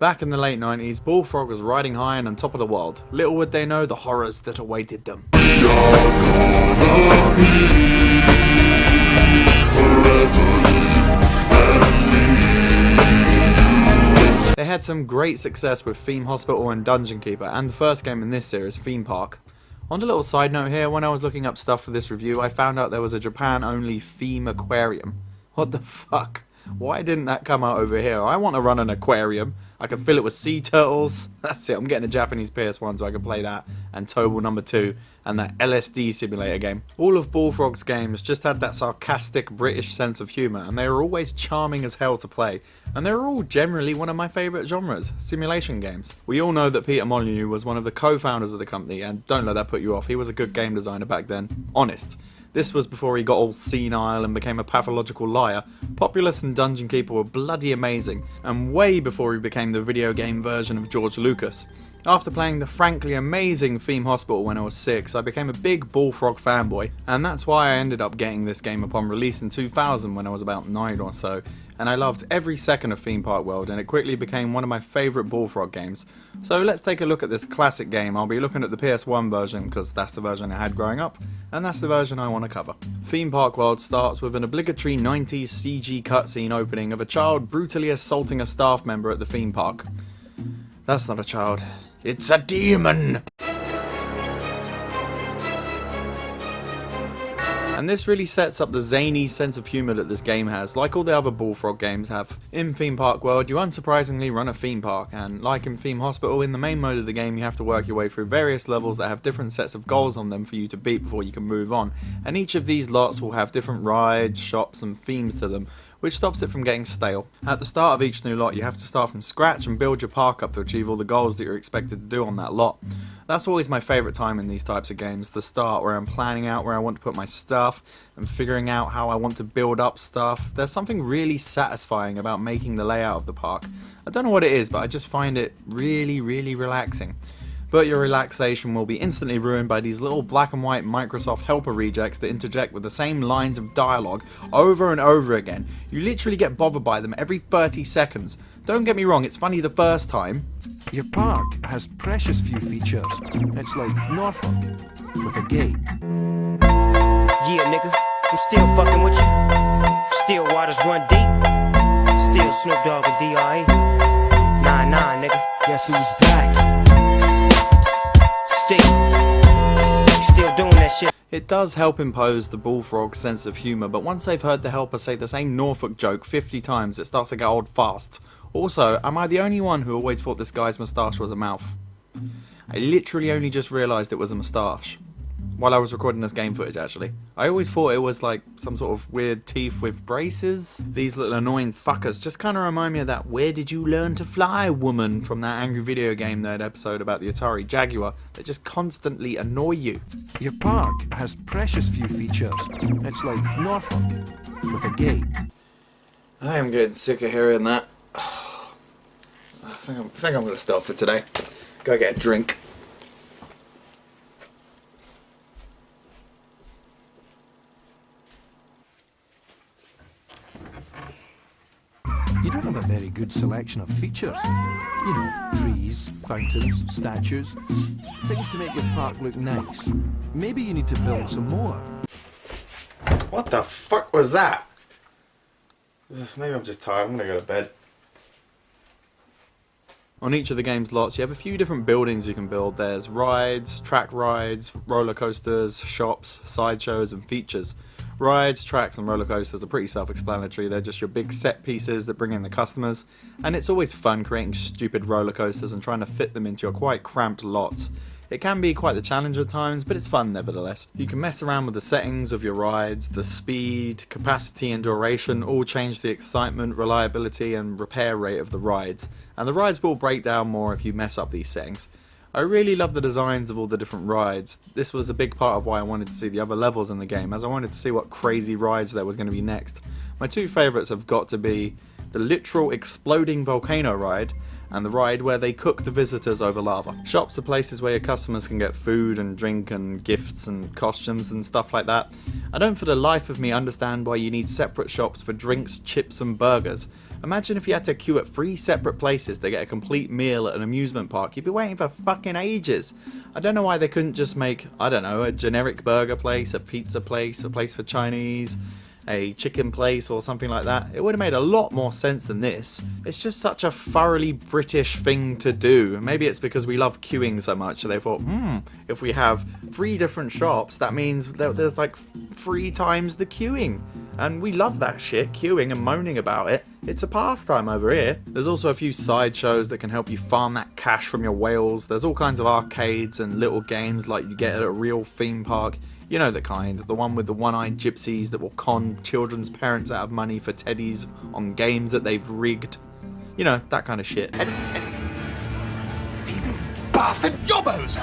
Back in the late 90s, Bullfrog was riding high and on top of the world. Little would they know the horrors that awaited them. They had some great success with Theme Hospital and Dungeon Keeper, and the first game in this series, Theme Park. On a little side note here, when I was looking up stuff for this review, I found out there was a Japan-only theme aquarium. What the fuck? Why didn't that come out over here? I want to run an aquarium. I can fill it with sea turtles. That's it, I'm getting a Japanese PS1 so I can play that, and Tobal number 2, and that LSD simulator game. All of Bullfrog's games just had that sarcastic British sense of humour, and they were always charming as hell to play. And they were all generally one of my favourite genres, simulation games. We all know that Peter Molyneux was one of the co-founders of the company, and don't let that put you off, he was a good game designer back then. Honest. This was before he got all senile and became a pathological liar. Populous and Dungeon Keeper were bloody amazing, and way before he became the video game version of George Lucas. After playing the frankly amazing Theme Hospital when I was 6, I became a big Bullfrog fanboy, and that's why I ended up getting this game upon release in 2000 when I was about 9 or so, and I loved every second of Theme Park World, and it quickly became one of my favourite Bullfrog games. So let's take a look at this classic game. I'll be looking at the PS1 version because that's the version I had growing up, and that's the version I want to cover. Theme Park World starts with an obligatory 90s CG cutscene opening of a child brutally assaulting a staff member at the theme park. That's not a child. It's a demon! And this really sets up the zany sense of humour that this game has, like all the other Bullfrog games have. In Theme Park World, you unsurprisingly run a theme park, and like in Theme Hospital, in the main mode of the game you have to work your way through various levels that have different sets of goals on them for you to beat before you can move on, and each of these lots will have different rides, shops and themes to them, which stops it from getting stale. At the start of each new lot you have to start from scratch and build your park up to achieve all the goals that you're expected to do on that lot. That's always my favourite time in these types of games, the start, where I'm planning out where I want to put my stuff and figuring out how I want to build up stuff. There's something really satisfying about making the layout of the park. I don't know what it is, but I just find it really relaxing. But your relaxation will be instantly ruined by these little black and white Microsoft helper rejects that interject with the same lines of dialogue over and over again. You literally get bothered by them every 30 seconds. Don't get me wrong, it's funny the first time. Your park has precious few features. It's like Norfolk with a gate. Yeah, nigga, I'm still fucking with you. Still waters run deep. Still Snoop Dogg and D.R.E. Nah, nigga. Guess who's back? Still doing that shit. It does help impose the Bullfrog sense of humour, but once they've heard the helper say the same Norfolk joke 50 times, it starts to get old fast. Also, am I the only one who always thought this guy's moustache was a mouth? I literally only just realised it was a moustache. While I was recording this game footage, actually. I always thought it was like some sort of weird teeth with braces. These little annoying fuckers just kind of remind me of that "Where did you learn to fly, woman?" from that Angry Video Game Nerd episode about the Atari Jaguar that just constantly annoy you. Your park has precious few features. It's like Norfolk with a gate. I am getting sick of hearing that. I think I'm going to stop for today. Go get a drink. You don't have a very good selection of features. You know, trees, fountains, statues, things to make your park look nice. Maybe you need to build some more. What the fuck was that? Maybe I'm just tired. I'm gonna go to bed. On each of the game's lots, you have a few different buildings you can build. There's rides, track rides, roller coasters, shops, sideshows, and features. Rides, tracks, and roller coasters are pretty self-explanatory. They're just your big set pieces that bring in the customers, and it's always fun creating stupid roller coasters and trying to fit them into your quite cramped lots. It can be quite the challenge at times, but it's fun nevertheless. You can mess around with the settings of your rides, the speed, capacity and duration all change the excitement, reliability and repair rate of the rides, and the rides will break down more if you mess up these settings. I really love the designs of all the different rides. This was a big part of why I wanted to see the other levels in the game, as I wanted to see what crazy rides there was going to be next. My two favourites have got to be the literal exploding volcano ride, and the ride where they cook the visitors over lava. Shops are places where your customers can get food and drink and gifts and costumes and stuff like that. I don't for the life of me understand why you need separate shops for drinks, chips and burgers. Imagine if you had to queue at 3 separate places to get a complete meal at an amusement park. You'd be waiting for fucking ages. I don't know why they couldn't just make, I don't know, a generic burger place, a pizza place, a place for Chinese, a chicken place or something like that. It would have made a lot more sense than this. It's just such a thoroughly British thing to do. Maybe it's because we love queuing so much, so they thought, if we have 3 different shops, that means that there's like 3 times the queuing. And we love that shit, queuing and moaning about it. It's a pastime over here. There's also a few side shows that can help you farm that cash from your whales. There's all kinds of arcades and little games like you get at a real theme park. You know the kind, the one with the one-eyed gypsies that will con children's parents out of money for teddies on games that they've rigged. You know, that kind of shit. Bastard yobbos!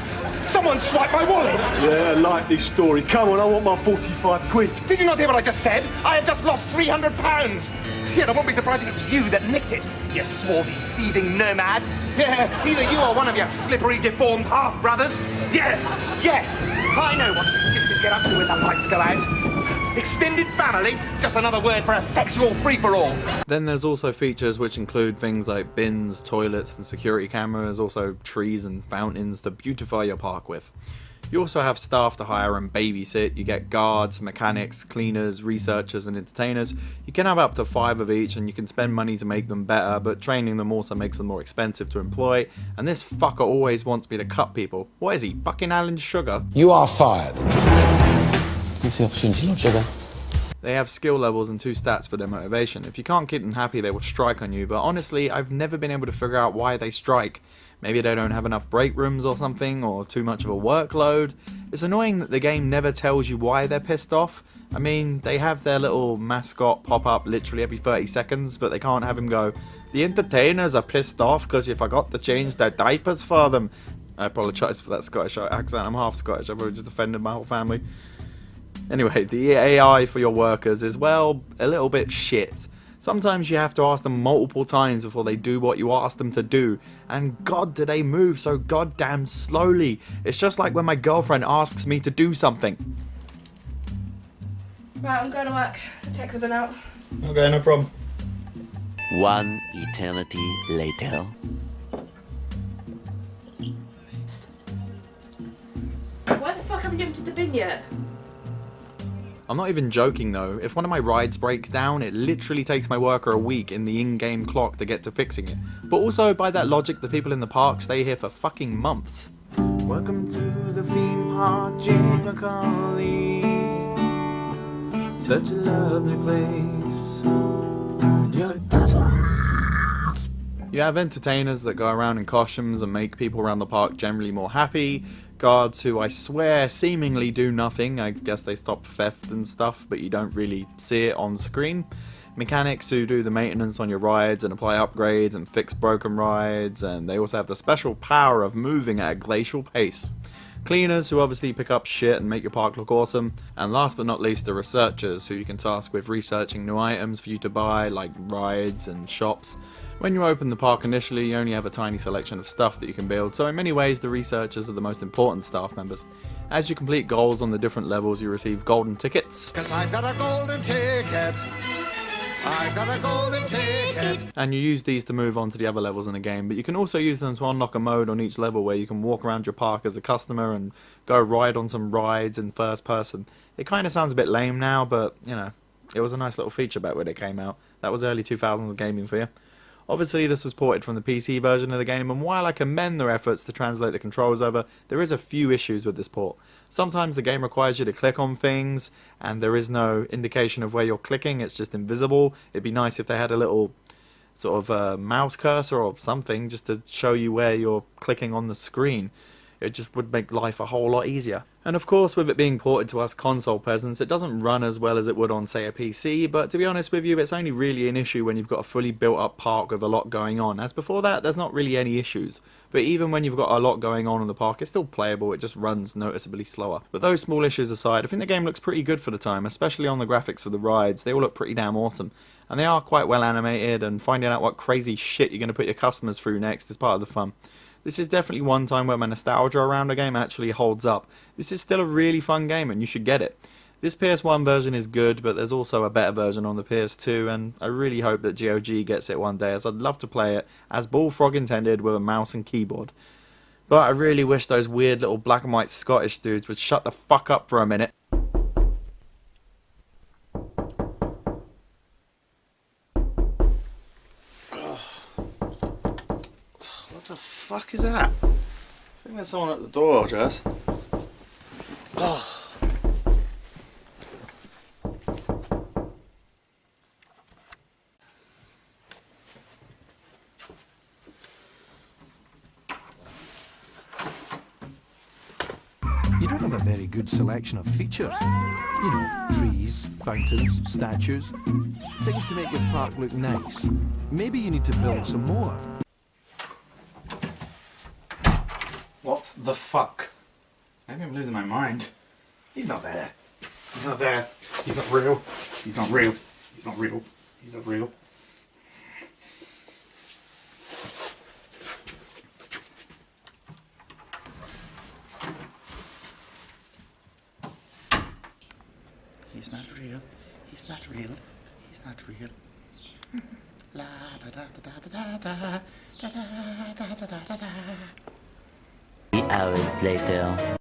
Someone swiped my wallet! Yeah, likely story. Come on, I want my 45 quid. Did you not hear what I just said? I have just lost £300! Yeah, I won't be surprised if it's you that nicked it, you swarthy, thieving nomad. Yeah, either you or one of your slippery, deformed half-brothers. Yes, yes! I know what you gypsies get up to when the lights go out. Extended family is just another word for a sexual free-for-all. Then there's also features which include things like bins, toilets and security cameras, also trees and fountains to beautify your park with. You also have staff to hire and babysit. You get guards, mechanics, cleaners, researchers and entertainers. You can have up to 5 of each and you can spend money to make them better, but training them also makes them more expensive to employ. And this fucker always wants me to cut people. What is he, fucking Alan Sugar? You are fired. What's the opportunity, Lord Sugar? They have skill levels and 2 stats for their motivation. If you can't keep them happy, they will strike on you, but honestly, I've never been able to figure out why they strike. Maybe they don't have enough break rooms or something, or too much of a workload. It's annoying that the game never tells you why they're pissed off. I mean, they have their little mascot pop up literally every 30 seconds, but they can't have him go, "The entertainers are pissed off because you forgot to change their diapers for them." I apologise for that Scottish accent, I'm half Scottish, I've probably just offended my whole family. Anyway, the AI for your workers is, well, a little bit shit. Sometimes you have to ask them multiple times before they do what you ask them to do, and god do they move so goddamn slowly. It's just like when my girlfriend asks me to do something. Right, I'm going to work. The texts have been out. Okay, no problem. One eternity later. Why the fuck haven't you emptied the bin yet? I'm not even joking though, if one of my rides breaks down, it literally takes my worker a week in the in-game clock to get to fixing it. But also, by that logic, the people in the park stay here for fucking months. Welcome to the theme park, Jane Macaulay. Such a lovely place. You have entertainers that go around in costumes and make people around the park generally more happy. Guards who I swear seemingly do nothing. I guess they stop theft and stuff, but you don't really see it on screen. Mechanics who do the maintenance on your rides and apply upgrades and fix broken rides, and they also have the special power of moving at a glacial pace. Cleaners who obviously pick up shit and make your park look awesome. And last but not least, the researchers who you can task with researching new items for you to buy, like rides and shops. When you open the park initially, you only have a tiny selection of stuff that you can build, so in many ways the researchers are the most important staff members. As you complete goals on the different levels, you receive golden tickets. 'Cause I've got a golden ticket. I've got a golden ticket. And you use these to move on to the other levels in the game, but you can also use them to unlock a mode on each level where you can walk around your park as a customer and go ride on some rides in first person. It kind of sounds a bit lame now, but, you know, it was a nice little feature back when it came out. That was early 2000s gaming for you. Obviously this was ported from the PC version of the game, and while I commend their efforts to translate the controls over, there is a few issues with this port. Sometimes the game requires you to click on things, and there is no indication of where you're clicking, it's just invisible. It'd be nice if they had a little sort of mouse cursor or something just to show you where you're clicking on the screen. It just would make life a whole lot easier. And of course, with it being ported to us console peasants, it doesn't run as well as it would on, say, a PC, but to be honest with you, it's only really an issue when you've got a fully built up park with a lot going on. As before that, there's not really any issues. But even when you've got a lot going on in the park, it's still playable, it just runs noticeably slower. But those small issues aside, I think the game looks pretty good for the time, especially on the graphics for the rides. They all look pretty damn awesome. And they are quite well animated, and finding out what crazy shit you're going to put your customers through next is part of the fun. This is definitely one time where my nostalgia around a game actually holds up. This is still a really fun game and you should get it. This PS1 version is good, but there's also a better version on the PS2, and I really hope that GOG gets it one day, as I'd love to play it as Bullfrog intended with a mouse and keyboard. But I really wish those weird little black and white Scottish dudes would shut the fuck up for a minute. What the fuck is that? I think there's someone at the door, Jess. Oh. You don't have a very good selection of features. You know, trees, fountains, statues. Things to make your park look nice. Maybe you need to build some more. What the fuck? Maybe I'm losing my mind. He's not there. He's not there. He's not real. He's not real. He's not real. He's not real. He's not real. He's not real. He's not real. La da da da da da da da da da da da da. 3 hours later.